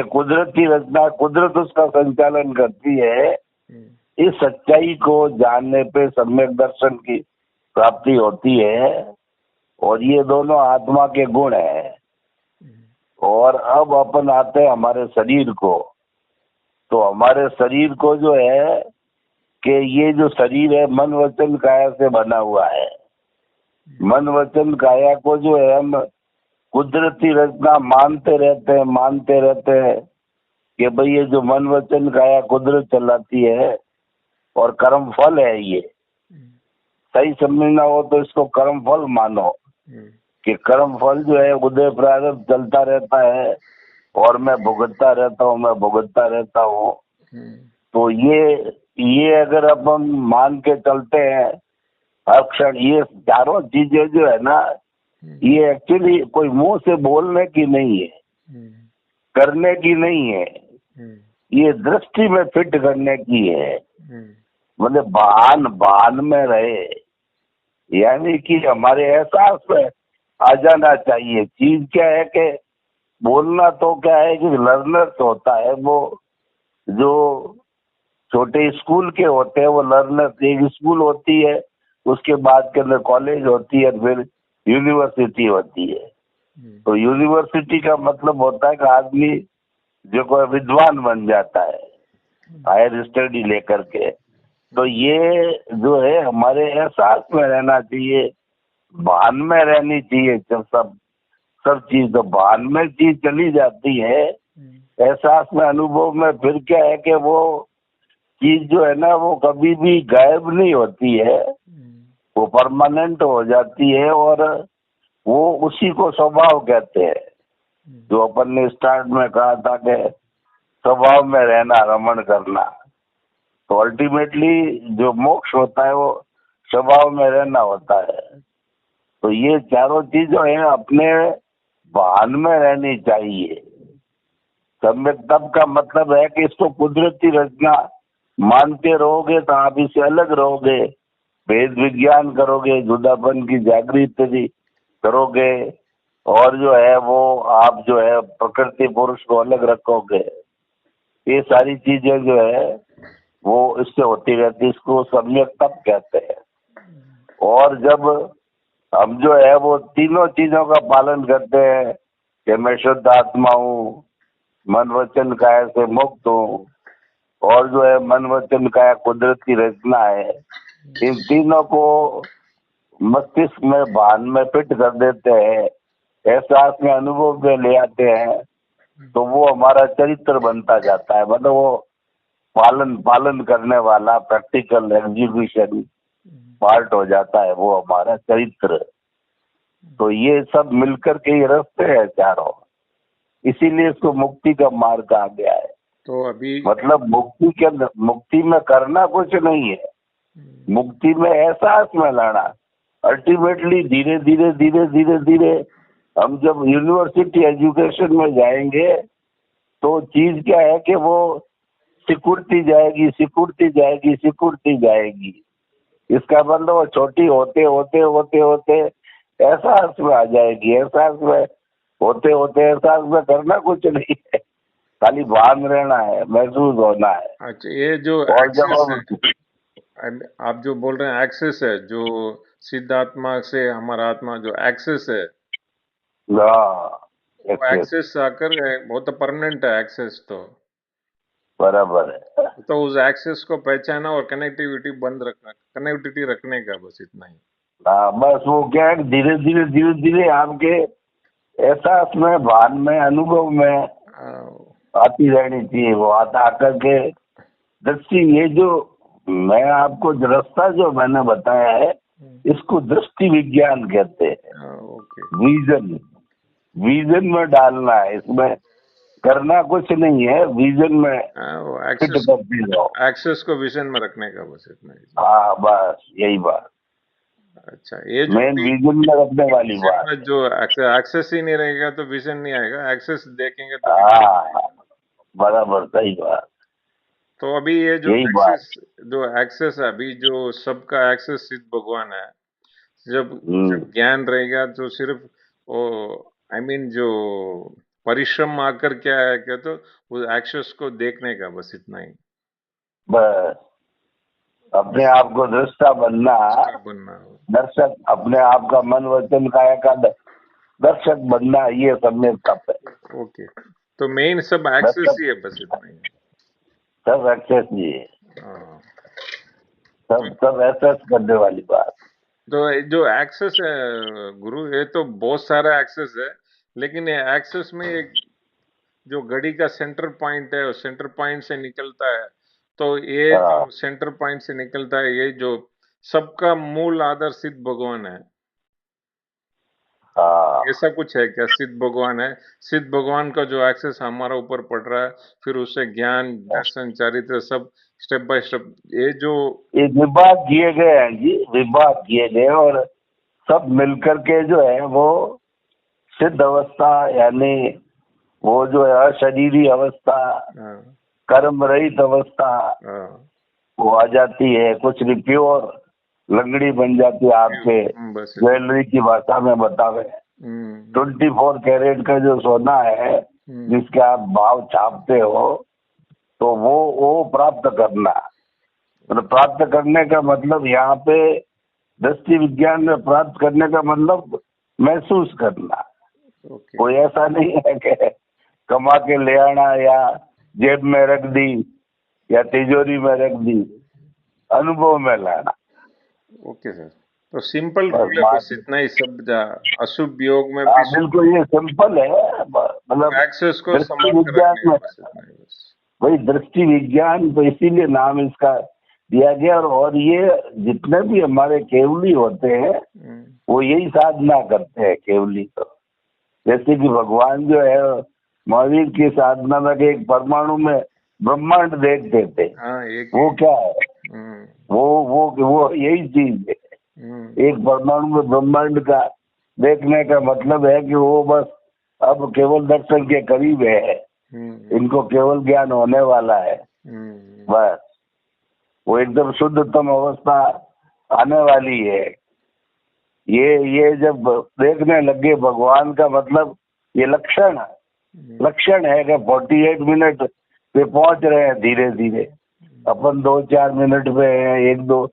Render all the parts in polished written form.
ये कुदरती रचना, कुदरत उसका संचालन करती है। इस सच्चाई को जानने पे सम्यक दर्शन की प्राप्ति होती है। और ये दोनों आत्मा के गुण है। और अब अपन आते हैं हमारे शरीर को। तो हमारे शरीर को जो है कि ये जो शरीर है मन वचन काया से बना हुआ है। मन वचन काया को जो है हम कुदरती रचना मानते रहते हैं कि भाई ये जो मन वचन काया कुदरत चलाती है और कर्म फल है। ये सही समझना हो तो इसको कर्म फल मानो कि कर्म फल जो है उदय प्रारब्ध चलता रहता है और मैं भुगतता रहता हूँ। तो ये अगर अपन मान के चलते हैं हर क्षण, ये चारों चीजें जो है ना, ये एक्चुअली कोई मुंह से बोलने की नहीं है, करने की नहीं है, ये दृष्टि में फिट करने की है। मतलब भान में रहे, यानी कि हमारे एहसास में आ जाना चाहिए। चीज क्या है कि बोलना तो क्या है कि लर्नर्स होता है, वो जो छोटे स्कूल के होते हैं वो लर्नर्स। एक स्कूल होती है, उसके बाद के अंदर कॉलेज होती है, फिर यूनिवर्सिटी होती है। तो यूनिवर्सिटी का मतलब होता है कि आदमी जो कोई विद्वान बन जाता है हायर स्टडी लेकर के। तो ये जो है हमारे एहसास में रहना चाहिए, भान में रहनी चाहिए। जब सब चीज तो भान में चीज चली जाती है, एहसास में अनुभव में, फिर क्या है कि वो चीज जो है ना वो कभी भी गायब नहीं होती है, वो परमानेंट हो जाती है। और वो उसी को स्वभाव कहते हैं, जो अपन ने स्टार्ट में कहा था कि स्वभाव में रहना, रमण करना। तो अल्टीमेटली जो मोक्ष होता है वो स्वभाव में रहना होता है। तो ये चारों चीजें हैं अपने भान में रहनी चाहिए। सम्यक तब का मतलब है कि इसको कुदरती रचना मानते रहोगे तो आप इससे अलग रहोगे, भेद विज्ञान करोगे, जुदापन की जागृति करोगे, और जो है वो आप जो है प्रकृति पुरुष को अलग रखोगे। ये सारी चीजें जो है वो इससे होती रहती, इसको सम्यक तप कहते हैं। और जब हम जो है वो तीनों चीजों का पालन करते हैं कि मैं शुद्ध आत्मा हूँ, मन वचन काया से मुक्त हूँ, और जो है मन वचन काया कुदरत की रचना है, इन तीनों को मस्तिष्क में भान में फिट कर देते हैं, एहसास में अनुभव में ले आते हैं, तो वो हमारा चरित्र बनता जाता है। मतलब वो पालन करने वाला प्रैक्टिकल एग्जीक्यूशन पार्ट हो जाता है वो हमारा चरित्र। तो ये सब मिलकर के ये रास्ते हैं चारों, इसीलिए इसको मुक्ति का मार्ग कहा गया है। तो अभी मतलब मुक्ति में करना कुछ नहीं है, मुक्ति में एहसास में लाना। अल्टीमेटली धीरे धीरे धीरे धीरे धीरे हम जब यूनिवर्सिटी एजुकेशन में जाएंगे तो चीज क्या है कि वो सिकुड़ती जाएगी। इसका मतलब वो छोटी होते होते एहसास में आ जाएगी। एहसास में होते एहसास में करना कुछ नहीं है, खाली भान रहना है, महसूस होना है। अच्छा, ये जो और जब एक्सेस है, आप जो बोल रहे हैं एक्सेस है, जो सिद्ध आत्मा से हमारा आत्मा जो एक्सेस है, वो एक्सेस आकर वो तो परमानेंट है एक्सेस, तो बराबर है। तो उस एक्सेस को पहचाना और कनेक्टिविटी बंद रखना, कनेक्टिविटी रखने का, बस इतना ही। हाँ, बस वो क्या है धीरे धीरे आपके एहसास में, भान में, अनुभव में आती रहनी चाहिए। वो आकर के दृष्टि, ये जो मैं आपको रास्ता जो मैंने बताया है इसको दृष्टि विज्ञान कहते हैं। ओके, विजन में डालना है, इसमें करना कुछ नहीं है, विजन में फिट करती रहो। एक्सेस को विजन में रखने का, बस इतना ही। हाँ, बस यही बात। अच्छा, ये जो मेन विजन में रखने वाली बात है। जो एक्सेस ही नहीं रहेगा तो विजन नहीं आएगा, एक्सेस देखेंगे तो हाँ, बराबर, सही बात। तो अभी ये यही बात। जो एक्सेस है, अभी जो सबका एक्सेस सिद्ध भगवान है, जब ज्ञान रहेगा तो सिर्फ वो, आई मीन जो परिश्रम आकर क्या है क्या, तो वो एक्सेस को देखने का, बस इतना ही। बस अपने बस आप को दृष्टा बनना, स्टाफ बनना। दर्शक, अपने आप का मन वचन काया का दर्शक बनना, ये सम्यक तप है। ओके, तो मेन सब एक्सेस दर्शक ही है, बस इतना ही। सब एक्सेस ही है, हाँ। सब सब एक्सेस करने वाली बात। तो ये जो एक्सेस है गुरु, ये तो बहुत सारा एक्सेस है, लेकिन ये एक्सेस में एक जो घड़ी का सेंटर पॉइंट है, उस सेंटर पॉइंट से निकलता है। तो ये हाँ जो सेंटर पॉइंट से निकलता है, ये जो सबका मूल आधार सिद्ध भगवान है, हाँ ऐसा कुछ है क्या? सिद्ध भगवान है, सिद्ध भगवान का जो एक्सेस हमारा ऊपर पड़ रहा है, फिर उससे ज्ञान, दर्शन, चारित्र सब स्टेप बाय स्टेप, ये जो। ये विभाग किए गए हैं जी, विभाग किए गए, और सब मिलकर के जो है वो सिद्ध अवस्था, यानी वो जो है अशरीरी अवस्था, हाँ कर्म रहित अवस्था, हाँ। वो आ जाती है। कुछ प्योर लंगड़ी बन जाती है आपके, बस ज्वेलरी की भाषा में बतावे। हम्म 24 कैरेट का जो सोना है, हम्म जिसके आप भाव छापते हो, तो वो प्राप्त करना, मतलब प्राप्त करने का मतलब यहाँ पे दृष्टि विज्ञान में प्राप्त करने का मतलब महसूस करना। ओके। कोई ऐसा नहीं है कि कमा के ले आना या जेब में रख दी या तिजोरी में रख दी, अनुभव में लाना। ओके सर, तो सिंपल बस रूल है, बात बस इतना ही सब अशुभ योग में भी हाँ बिल्कुल, ये सिंपल है। मतलब एक्सेस को दृष्टि संभाल कर विज्ञान रखने का, में, बस इतना ही बस। वही दृष्टि विज्ञान, तो इसीलिए नाम इसका दिया गया। और ये जितने भी हमारे केवली होते हैं, वो यही साधना करते हैं केवली। तो जैसे कि भगवान जो है, महावीर की साधना में कि एक परमाणु में ब्रह्मांड देखते थे। हाँ, एक वो क्या है, हम्म वो यही चीज है। हम्म एक परमाणु में ब्रह्मांड का देखने का मतलब है कि वो बस अब केवल दर्शन के करीब है, हम्म इनको केवल ज्ञान होने वाला है। हम्म बस वो एकदम शुद्धतम अवस्था आने वाली है। ये जब देखने लगे भगवान का, मतलब ये लक्षण है कि 48 मिनट पे पहुंच रहे हैं धीरे धीरे। अपन 2-4 मिनट पे हैं, एक दो।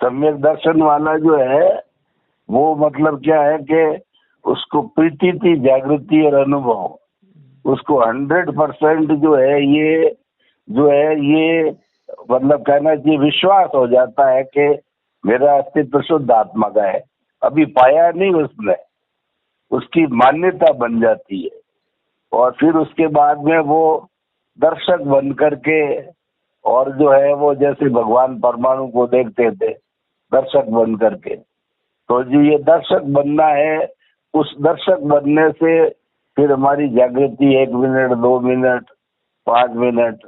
सम्यक दर्शन वाला जो है वो मतलब क्या है कि उसको प्रीति, जागृति और अनुभव, उसको 100% जो है ये मतलब कहना चाहिए, विश्वास हो जाता है कि मेरा अस्तित्व शुद्ध आत्मा का है। अभी पाया नहीं उसने, उसकी मान्यता बन जाती है। और फिर उसके बाद में वो दर्शक बन करके, और जो है वो जैसे भगवान परमाणु को देखते थे दर्शक बन करके, तो जो ये दर्शक बनना है, उस दर्शक बनने से फिर हमारी जागृति 1 मिनट, 2 मिनट, 5 मिनट,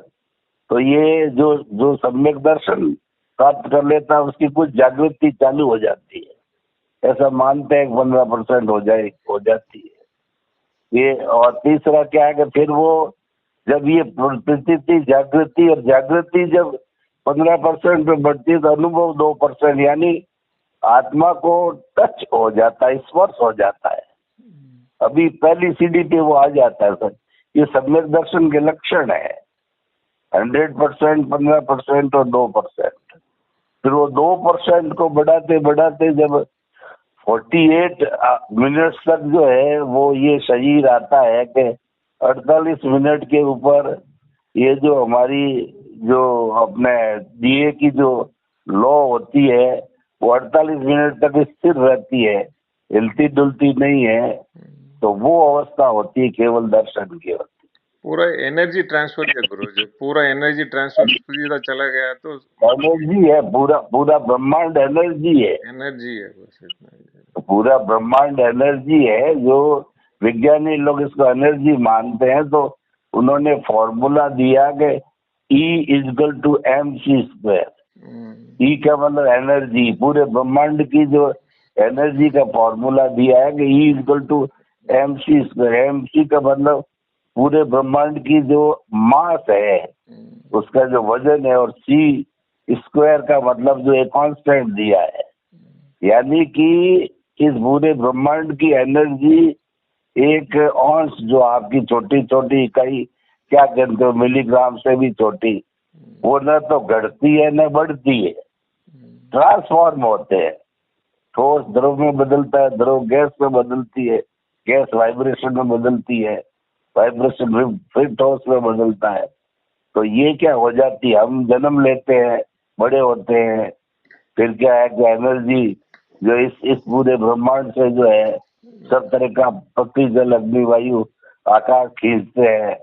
तो ये जो जो सम्यक दर्शन प्राप्त कर लेता है, उसकी कुछ जागृति चालू हो जाती है। ऐसा मानते हैं 15% हो जाती है ये। और तीसरा क्या है कि फिर वो जब ये प्रतीति, जागृति, और जागृति जब 15% पे बढ़ती है, तो अनुभव 2%, यानी आत्मा को टच हो जाता है, स्पर्श हो जाता है। अभी पहली सीढ़ी पे वो आ जाता है सर। ये सम्यक दर्शन के लक्षण है। 100%, 15% और 2%। फिर वो 2% को बढ़ाते बढ़ाते जब 48 मिनट्स तक जो है वो ये शरीर आता है कि 48 मिनट के ऊपर ये जो हमारी जो अपने दिए की जो लौ होती है, वो 48 मिनट तक स्थिर रहती है, हिलती डुलती नहीं है। तो वो अवस्था होती है केवल दर्शन की होती पूरा एनर्जी ट्रांसफर है गुरु जी, पूरा एनर्जी ट्रांसफर सीधा चला गया, तो है। एनर्जी है, पूरा पूरा ब्रह्मांड एनर्जी है। एनर्जी है, बस इतना ही। पूरा ब्रह्मांड एनर्जी है। जो विज्ञानी लोग इसको एनर्जी मानते हैं, तो उन्होंने फॉर्मूला दिया कि E = mc²। ई का मतलब एनर्जी, पूरे ब्रह्मांड की जो एनर्जी का फॉर्मूला दिया है कि E = mc²। mc का मतलब पूरे ब्रह्मांड की जो मास है, उसका जो वजन है, और C² का मतलब जो एक कांस्टेंट दिया है, यानी कि इस पूरे ब्रह्मांड की एनर्जी एक औंस जो आपकी छोटी छोटी इकाई क्या कहते हो मिलीग्राम से भी छोटी, वो न तो घटती है न बढ़ती है, ट्रांसफॉर्म होते हैं। ठोस द्रव में बदलता है, द्रव गैस में बदलती है, गैस वाइब्रेशन में बदलती है, वाइब्रेशन फिर ठोस में बदलता है। तो ये क्या हो जाती है, हम जन्म लेते हैं, बड़े होते हैं, फिर क्या है कि एनर्जी जो इस पूरे ब्रह्मांड से जो है सब तरह का पृथ्वी जल अग्नि वायु आकाश खींचते हैं,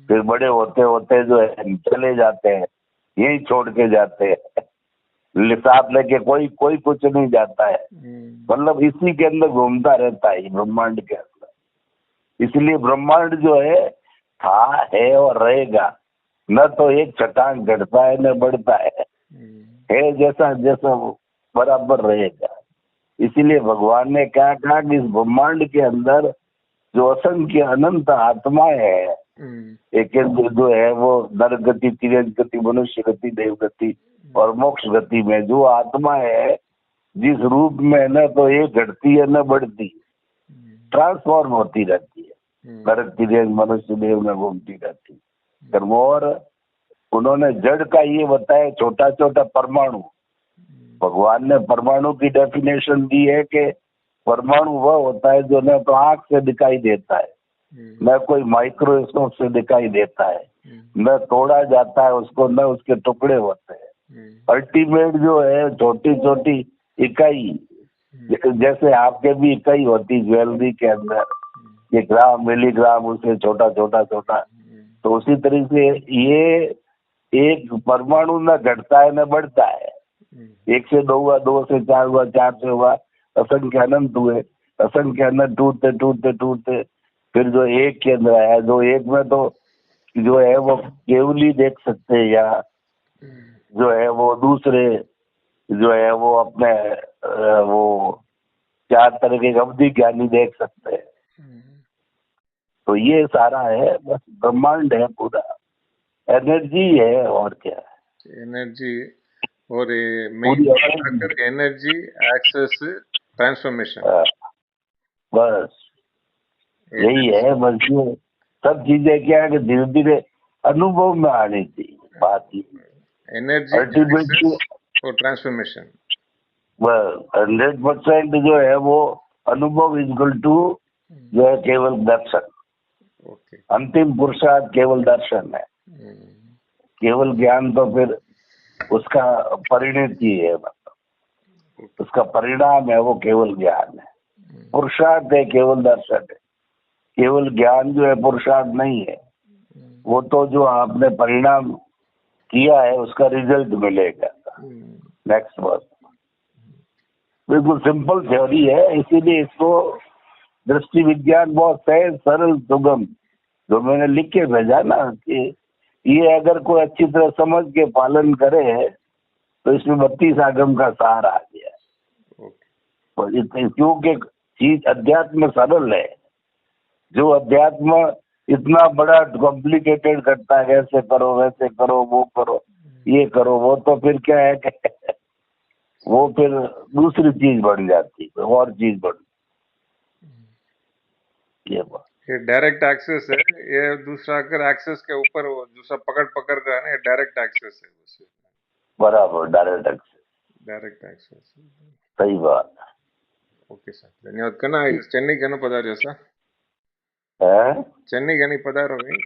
फिर बड़े होते होते जो है चले जाते हैं, यही छोड़ के जाते हैं। लिसाप लेके कोई कोई कुछ नहीं जाता है, मतलब इसी के अंदर घूमता रहता है ब्रह्मांड के अंदर। इसलिए ब्रह्मांड जो था है और रहेगा, न तो एक चट्टान घटता है न बढ़ता है जैसा जैसा वो बराबर रहेगा। इसीलिए भगवान ने क्या कहा कि इस ब्रह्मांड के अंदर जो असंख्य अनंत आत्माएं है, एक जो है वो नर गति, तिरज गति, मनुष्य गति, देव गति और मोक्ष गति में जो आत्मा है, जिस रूप में न तो एक घटती है न बढ़ती, ट्रांसफॉर्म होती रहती है, नरक तिरज मनुष्य देव में घूमती रहती है। और उन्होंने जड़ का ये बताया छोटा छोटा परमाणु। भगवान ने परमाणु की डेफिनेशन दी है कि परमाणु वह होता है जो न तो आंख से दिखाई देता है, न कोई माइक्रोस्कोप से दिखाई देता है, न तोड़ा जाता है उसको, न उसके टुकड़े होते हैं। अल्टीमेट जो है छोटी छोटी इकाई, जैसे आपके भी इकाई होती ज्वेलरी के अंदर, ये ग्राम मिलीग्राम, उससे छोटा छोटा छोटा, तो उसी तरीके से ये एक परमाणु न घटता है न बढ़ता है। एक से दो हुआ, दो से चार हुआ, चार से हुआ, असंख्य अनंत हुए, असंख्य अनंत टूटते टूटते टूटते फिर जो एक के अंदर आया, जो एक में तो जो है वो केवल ही देख सकते हैं, या जो है वो दूसरे जो है वो अपने वो चार तरह के अवधि ज्ञानी देख सकते हैं। तो ये सारा है, बस ब्रह्मांड है पूरा, एनर्जी है और क्या है, एनर्जी। और मेन एनर्जी एक्सेस ट्रांसफॉर्मेशन, बस यही है। बस ये सब चीजें क्या है कि धीरे धीरे अनुभव में आनी चाहिए बात, ये एनर्जी अल्टीमेटली और ट्रांसफॉर्मेशन 100% जो है वो अनुभव इक्वल टू जो है केवल दर्शन। अंतिम पुरुषार्थ केवल दर्शन है, केवल ज्ञान तो फिर उसका परिणति है, मतलब उसका परिणाम है, वो केवल ज्ञान है। पुरुषार्थ है केवल दर्शन है, केवल ज्ञान जो है पुरुषार्थ नहीं है, वो तो जो आपने परिणाम किया है उसका रिजल्ट मिलेगा। नेक्स्ट वर्ड, बिल्कुल सिंपल थ्योरी है, इसीलिए इसको दृष्टि विज्ञान बहुत सहज सरल सुगम, जो मैंने लिख के भेजा ना, कि ये अगर कोई अच्छी तरह समझ के पालन करे तो इसमें 32 आगम का सार आ गया। क्योंकि चीज अध्यात्म सरल है, जो अध्यात्म इतना बड़ा कॉम्प्लिकेटेड करता है, ऐसे करो वैसे करो वो करो ये करो, वो तो फिर क्या है कि वो फिर दूसरी चीज बन जाती है, और चीज बन, ये बात। ये डायरेक्ट एक्सेस है, ये दूसरा अगर एक्सेस के ऊपर वो दूसरा पकड़ पकड़ का है ना, ये डायरेक्ट एक्सेस है उसे। बराबर, डायरेक्ट एक्सेस, डायरेक्ट एक्सेस, सही बात। ओके सर, धन्यवाद। कना चेन्नई कना पधार्यो सर? चेन्नई कहीं पधारो नहीं?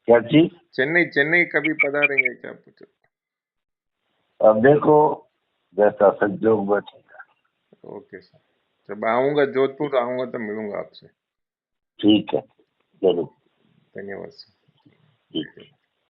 क्या चीज? चेन्नई चेन्नई कभी पधारेंगे क्या पूछो? अब देखो जैसा संजोग बचेगा। ओके सर, जब आऊंगा जोधपुर आऊंगा तो मिलूंगा आपसे। ठीक है, जरूर। धन्यवाद सर। ठीक है।